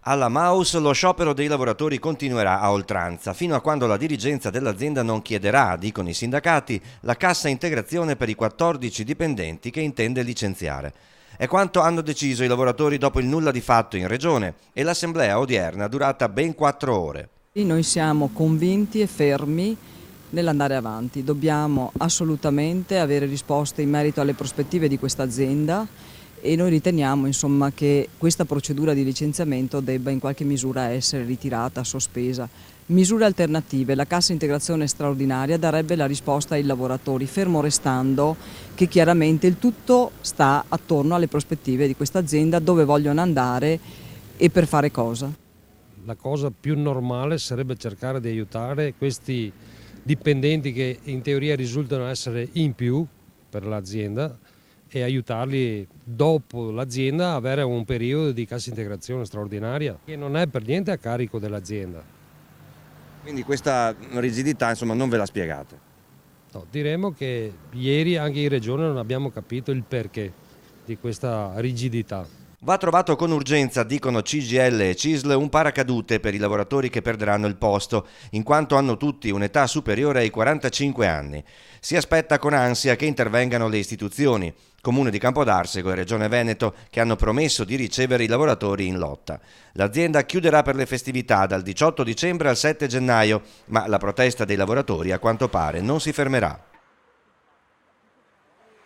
Alla Maus lo sciopero dei lavoratori continuerà a oltranza, fino a quando la dirigenza dell'azienda non chiederà, dicono i sindacati, la cassa integrazione per i 14 dipendenti che intende licenziare. È quanto hanno deciso i lavoratori dopo il nulla di fatto in regione e l'assemblea odierna durata ben 4 ore. Noi siamo convinti e fermi nell'andare avanti, dobbiamo assolutamente avere risposte in merito alle prospettive di questa azienda e noi riteniamo insomma, che questa procedura di licenziamento debba in qualche misura essere ritirata, sospesa. Misure alternative, la cassa integrazione straordinaria darebbe la risposta ai lavoratori, fermo restando che chiaramente il tutto sta attorno alle prospettive di questa azienda, dove vogliono andare e per fare cosa. La cosa più normale sarebbe cercare di aiutare questi dipendenti che in teoria risultano essere in più per l'azienda e aiutarli dopo l'azienda a avere un periodo di cassa integrazione straordinaria che non è per niente a carico dell'azienda. Quindi questa rigidità non ve la spiegate? No, diremo che ieri anche in regione non abbiamo capito il perché di questa rigidità. Va trovato con urgenza, dicono CGIL e CISL, un paracadute per i lavoratori che perderanno il posto, in quanto hanno tutti un'età superiore ai 45 anni. Si aspetta con ansia che intervengano le istituzioni, Comune di Campodarsego e Regione Veneto, che hanno promesso di ricevere i lavoratori in lotta. L'azienda chiuderà per le festività dal 18 dicembre al 7 gennaio, ma la protesta dei lavoratori a quanto pare non si fermerà.